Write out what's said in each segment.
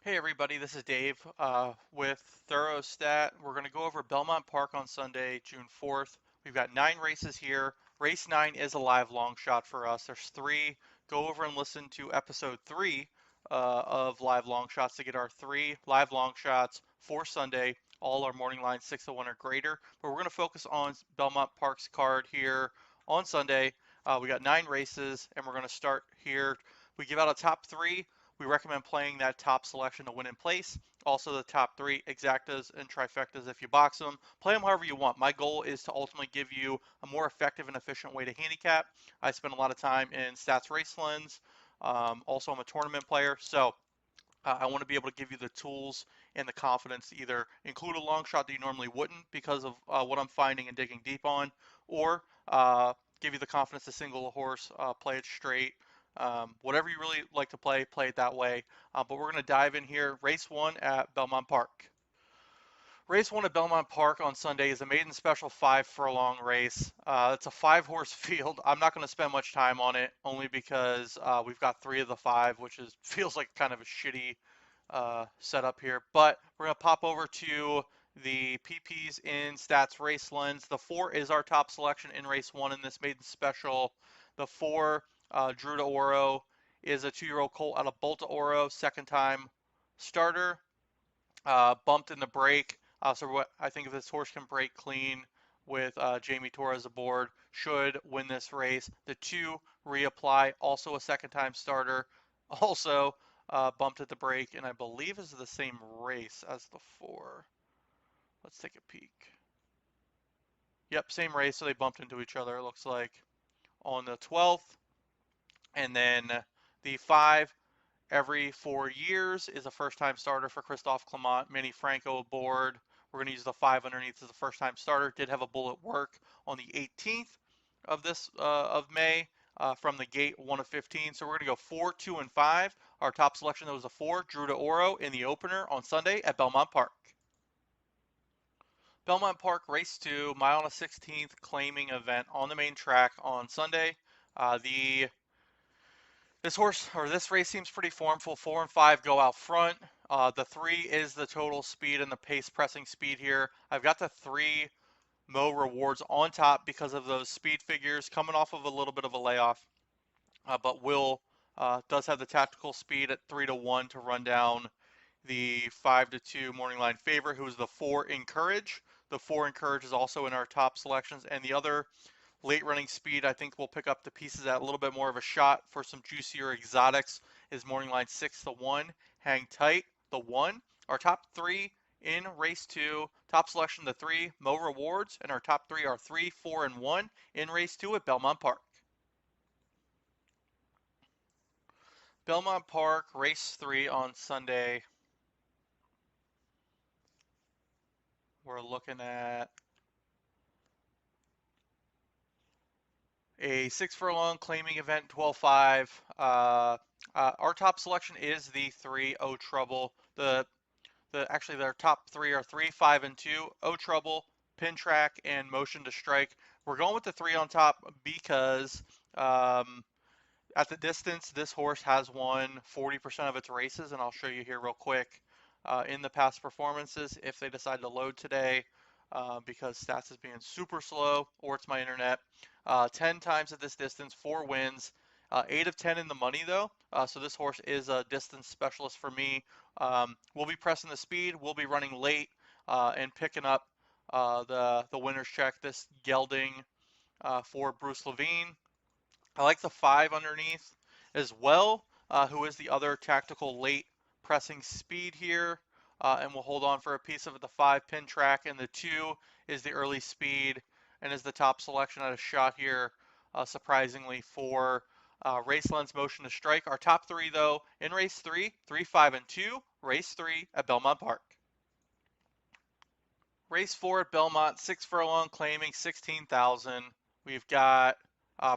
Hey everybody, this is Dave with Thorostat. We're going to go over Belmont Park on Sunday, June 4th. We've got 9 races here. Race 9 is a live long shot for us. There's 3. Go over and listen to episode 3 of live long shots to get our 3 live long shots for Sunday. All our morning lines 6 to 1 or greater. But we're going to focus on Belmont Park's card here on Sunday. We got 9 races and we're going to start here. We give out a top 3. We recommend playing that top selection to win in place. Also the top 3 exactas and trifectas if you box them. Play them however you want. My goal is to ultimately give you a more effective and efficient way to handicap. I spend a lot of time in stats race lens. Also, I'm a tournament player, so I want to be able to give you the tools and the confidence to either include a long shot that you normally wouldn't because of what I'm finding and digging deep on, or give you the confidence to single a horse, play it straight. Whatever you really like to play it that way. But we're going to dive in here. Race 1 at Belmont Park. Race 1 at Belmont Park on Sunday is a maiden special 5 furlong race. It's a 5 horse field. I'm not going to spend much time on it only because we've got 3 of the 5, which is feels like kind of a shitty setup here. But we're going to pop over to the PPs in Stats Race Lens. The 4 is our top selection in race 1 in this maiden special. The 4, Drew de Oro, is a 2-year-old colt out of Bolta Oro, second time starter. Bumped in the break. So what I think if this horse can break clean with Jamie Torres aboard, should win this race. The 2 reapply, also a second time starter, also bumped at the break, and I believe is the same race as the 4. Let's take a peek. Yep, same race, so they bumped into each other, it looks like, on the 12th. And then the 5, every 4 years, is a first-time starter for Christophe Clement. Manny Franco aboard. We're going to use the 5 underneath as a first-time starter. Did have a bullet work on the 18th of May from the gate 1 of 15. So we're going to go 4, 2, and 5. Our top selection was a 4, Drew de Oro, in the opener on Sunday at Belmont Park. Belmont Park Race 2, mile and a 16th claiming event on the main track on Sunday. The this race seems pretty formful. 4 and 5 go out front. The 3 is the total speed and the pace pressing speed here. I've got the 3 Mo rewards on top because of those speed figures coming off of a little bit of a layoff. But Will does have the tactical speed at 3 to 1 to run down the 5 to 2 morning line favorite, who is the 4 Encourage. The 4 Encourage is also in our top selections, and the other late running speed, I think we'll pick up the pieces at a little bit more of a shot for some juicier exotics, is morning line 6 to 1. Hang tight, the 1. Our top 3 in race 2, top selection the 3, Mo Rewards, and our top 3 are 3, 4, and 1 in race 2 at Belmont Park. Belmont Park, race 3 on Sunday. We're looking at a 6 furlong claiming event, 12-5. Our top selection is the 3 O Trouble. Actually their top 3 are 3, 5, and 2. O Trouble, Pin Track, and Motion to Strike. We're going with the 3 on top because at the distance, this horse has won 40% of its races, and I'll show you here real quick in the past performances if they decide to load today. Because stats is being super slow, or it's my internet. 10 times at this distance, 4 wins, 8 of 10 in the money though. So this horse is a distance specialist for me. We'll be pressing the speed, we'll be running late and picking up the winner's check. This gelding for Bruce Levine. I like the 5 underneath as well, who is the other tactical late pressing speed here. And we'll hold on for a piece of the 5 Pin Track, and the 2 is the early speed and is the top selection at a shot here, surprisingly, for Race Lens Motion to Strike. Our top 3 though in race 3, 3, 5, and 2, race 3 at Belmont Park. Race 4 at Belmont, 6 furlong claiming 16,000. We've got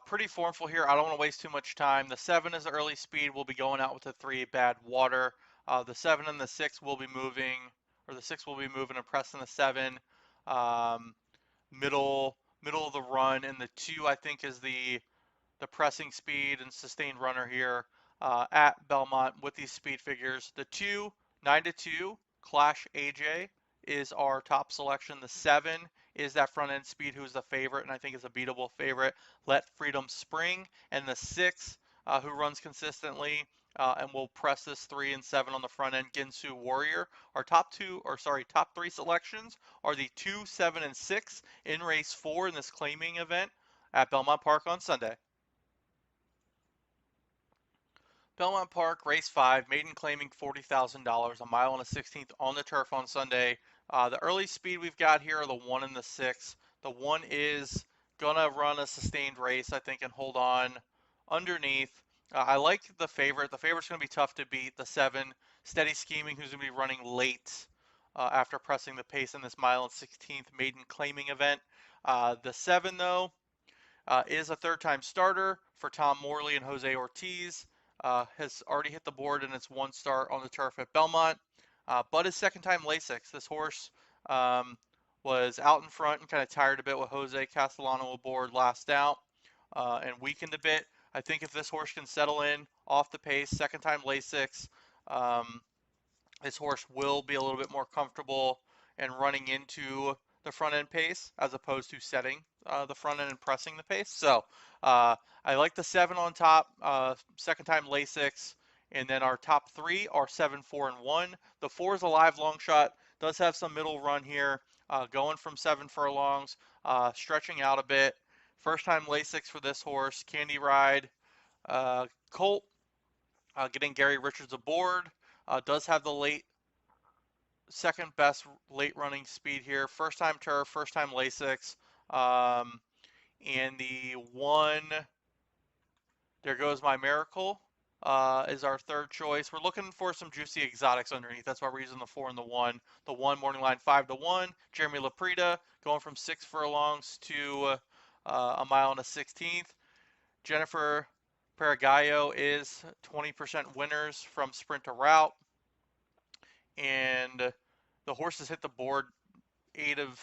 pretty formful here. I don't want to waste too much time. The 7 is the early speed. We'll be going out with the 3 Bad Water. The 7 and the 6 will be moving, or the 6 will be moving and pressing the 7. Middle of the run, and the 2 I think is the pressing speed and sustained runner here at Belmont with these speed figures. The 2, 9-2, Clash AJ is our top selection. The 7 is that front end speed who is the favorite and I think is a beatable favorite. Let Freedom Spring. And the 6 who runs consistently and will press this 3 and 7 on the front end, Ginsu Warrior. Our top 3 selections are the 2, 7, and 6 in race 4 in this claiming event at Belmont Park on Sunday. Belmont Park, race 5, maiden claiming $40,000, a mile and a 16th on the turf on Sunday. The early speed we've got here are the 1 and the 6. The 1 is going to run a sustained race, I think, and hold on underneath. I like the favorite. The favorite's going to be tough to beat. The 7, Steady Scheming, who's going to be running late after pressing the pace in this mile and 16th maiden claiming event. The 7, though, is a third-time starter for Tom Morley and Jose Ortiz. Has already hit the board in its 1 start on the turf at Belmont, but his second-time Lasix. This horse was out in front and kind of tired a bit with Jose Castellano aboard last out and weakened a bit. I think if this horse can settle in off the pace, second-time Lasix, this horse will be a little bit more comfortable and running into the front end pace as opposed to setting the front end and pressing the pace. So I like the 7 on top, second time Lasix, and then our top 3 are 7, 4, and 1. The 4 is a live long shot, does have some middle run here, going from 7 furlongs, stretching out a bit. First time Lasix for this horse, Candy Ride, Colt, getting Gary Richards aboard. Does have the second best late running speed here. First time turf, first time Lasix. And the 1, There Goes My Miracle, is our third choice. We're looking for some juicy exotics underneath. That's why we're using the 4 and the 1. The 1, Morning Line 5-1. Jeremy Laprida going from 6 furlongs to a mile and a 16th. Jennifer Paragallo is 20% winners from sprint to route. And the horse has hit the board 8 of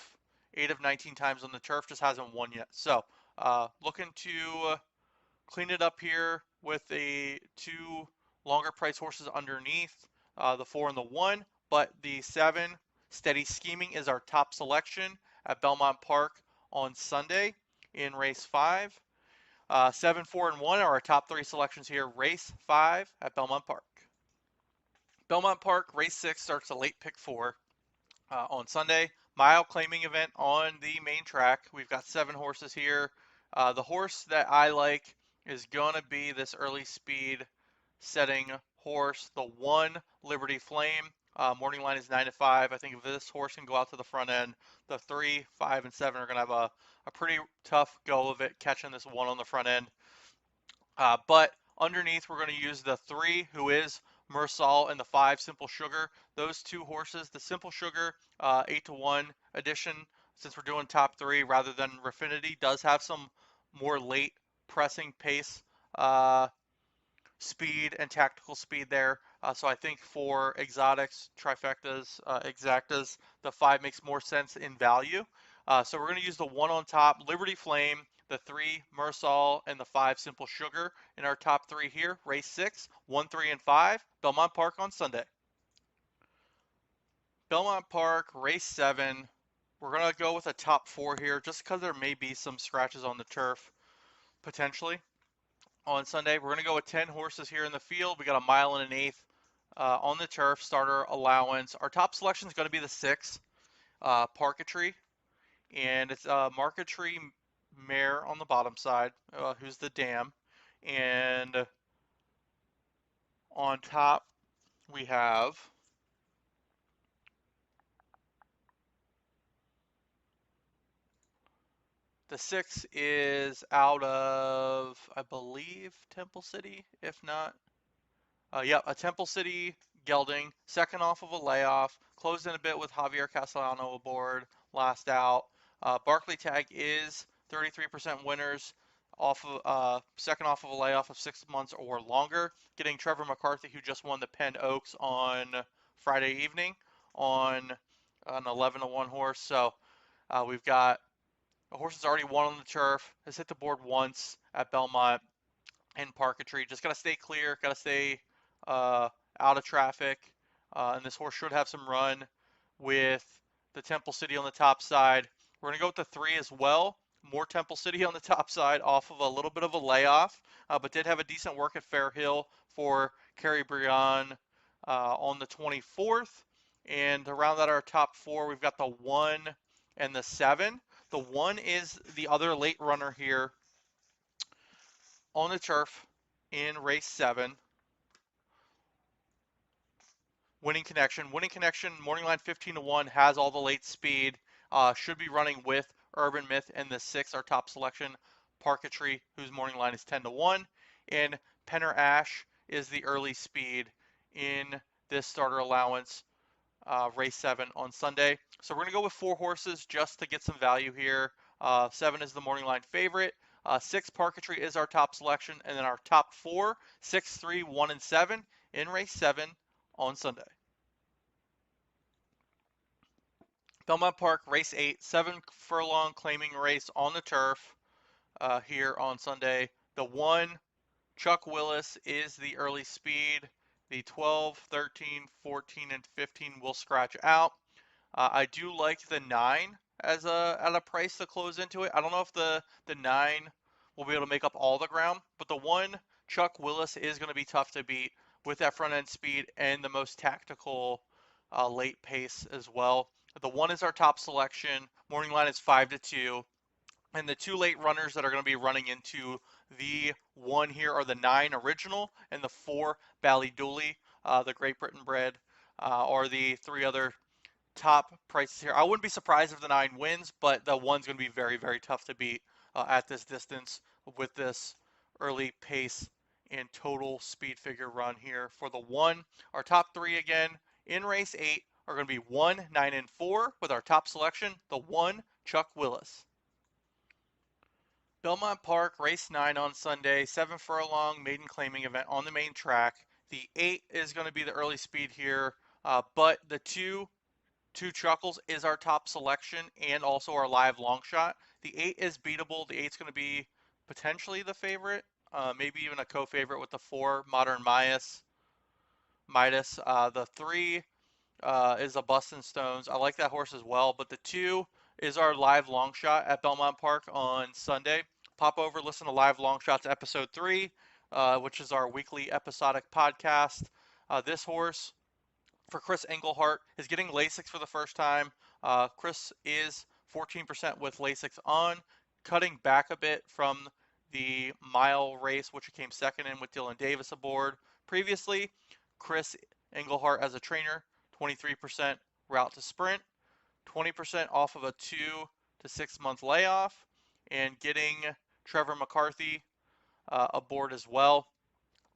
19 times on the turf, just hasn't won yet. So looking to clean it up here with the 2 longer price horses underneath, the 4 and the 1, but the 7, Steady Scheming, is our top selection at Belmont Park on Sunday in race 5. 7, 4, and 1 are our top 3 selections here, race 5 at Belmont Park. Belmont Park, race 6 starts a late pick 4 on Sunday. Mile claiming event on the main track. We've got 7 horses here. The horse that I like is going to be this early speed setting horse, the 1, Liberty Flame. Morning line is 9-5. I think if this horse can go out to the front end, the 3, 5, and 7 are going to have a pretty tough go of it catching this 1 on the front end. But underneath, we're going to use the 3, who is Mersal, and the 5, Simple Sugar. Those 2 horses, the Simple Sugar 8-1 edition, since we're doing top 3 rather than Raffinity, does have some more late pressing pace, speed, and tactical speed there. So I think for exotics, trifectas, exactas, the 5 makes more sense in value. So we're going to use the 1 on top, Liberty Flame, the 3, Mersal, and the 5, Simple Sugar in our top 3 here. Race 6, 1, 3, and 5, Belmont Park on Sunday. Belmont Park, race 7. We're going to go with a top 4 here just because there may be some scratches on the turf, potentially, on Sunday. We're going to go with 10 horses here in the field. We got a mile and an 1/8 on the turf, starter allowance. Our top selection is going to be the 6, Parketry. And it's a Marketry mare on the bottom side, who's the dam. And on top, we have the 6 is out of, I believe, Temple City, if not. Yep, a Temple City gelding, second off of a layoff, closed in a bit with Javier Castellano aboard, last out. Barkley Tag is 33% winners off of second off of a layoff of 6 months or longer, getting Trevor McCarthy, who just won the Penn Oaks on Friday evening on an 11-1 horse. So we've got a horse that's already won on the turf, has hit the board once at Belmont and Parketry. Just got to stay clear, got to stay out of traffic, and this horse should have some run with the Temple City on the top side. We're going to go with the 3 as well. More Temple City on the top side off of a little bit of a layoff, but did have a decent work at Fair Hill for Kerry Brion on the 24th. And to round out our top 4, we've got the 1 and the 7. The 1 is the other late runner here on the turf in race 7. Winning Connection. Winning Connection, morning line 15-1, has all the late speed. Should be running with Urban Myth and the 6, our top selection, Parketry, whose morning line is 10-1. And Penner Ash is the early speed in this starter allowance, race 7 on Sunday. So we're going to go with 4 horses just to get some value here. 7 is the morning line favorite. 6 Parketry is our top selection. And then our top 4, 6, 3, 1, and 7 in race 7 on Sunday. Belmont Park, race 8, 7 furlong claiming race on the turf here on Sunday. The 1, Chuck Willis, is the early speed. The 12, 13, 14, and 15 will scratch out. I do like the 9 as at a price to close into it. I don't know if the 9 will be able to make up all the ground, but the 1, Chuck Willis, is going to be tough to beat with that front end speed and the most tactical late pace as well. The 1 is our top selection. Morning line is 5-2. And the 2 late runners that are going to be running into the 1 here are the 9 Original and the 4 Ballydooley, the Great Britain bred, are the 3 other top prices here. I wouldn't be surprised if the 9 wins, but the 1's going to be very, very tough to beat at this distance with this early pace and total speed figure run here for the 1. Our top 3 again in race 8 are going to be 1, 9, and 4 with our top selection, the 1, Chuck Willis. Belmont Park, race 9 on Sunday, 7 furlong maiden claiming event on the main track. The 8 is going to be the early speed here, but the 2 Chuckles is our top selection and also our live long shot. The 8 is beatable. The 8's going to be potentially the favorite, maybe even a co-favorite with the 4, Modern Midas. The 3 is a Bustin' Stones. I like that horse as well, but the 2 is our live long shot at Belmont Park on Sunday. Pop over, listen to Live Long Shots episode 3, which is our weekly episodic podcast. This horse, for Chris Englehart, is getting Lasix for the first time. Chris is 14% with Lasix on, cutting back a bit from the mile race, which he came second in with Dylan Davis aboard. Previously, Chris Englehart as a trainer, 23% route to sprint, 20% off of a 2 to 6 month layoff, and getting Trevor McCarthy aboard as well.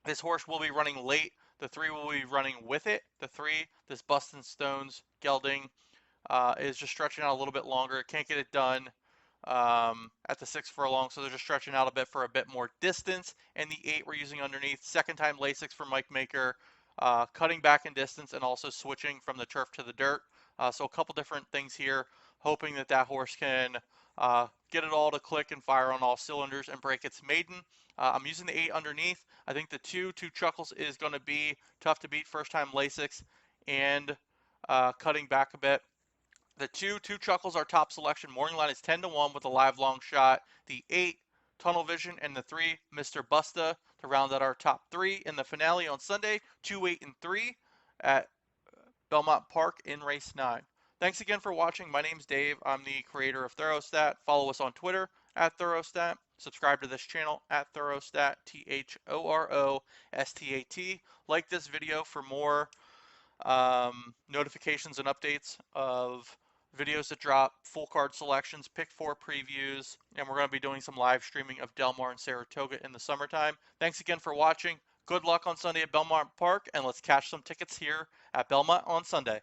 This horse will be running late. The 3 will be running with it. The 3, this Bustin' Stones gelding, is just stretching out a little bit longer. It can't get it done at the 6 furlong, so they're just stretching out a bit for a bit more distance. And the 8 we're using underneath. Second time Lasix for Mike Maker, cutting back in distance and also switching from the turf to the dirt. So a couple different things here, hoping that that horse can get it all to click and fire on all cylinders and break its maiden. I'm using the 8 underneath. I think the 2 Chuckles is going to be tough to beat, first time Lasix, and cutting back a bit. The 2 Chuckles, our top selection. Morning line is 10-1 with a live long shot. The 8 Tunnel Vision and the 3 Mr. Busta to round out our top 3 in the finale on Sunday. 2, 8, and 3 at Belmont Park in race 9. Thanks again for watching. My name's Dave. I'm the creator of Thorostat. Follow us on Twitter at Thorostat. Subscribe to this channel at Thorostat, Thorostat. Like this video for more notifications and updates of videos that drop, full card selections, pick 4 previews, and we're going to be doing some live streaming of Del Mar and Saratoga in the summertime. Thanks again for watching. Good luck on Sunday at Belmont Park, and let's cash some tickets here at Belmont on Sunday.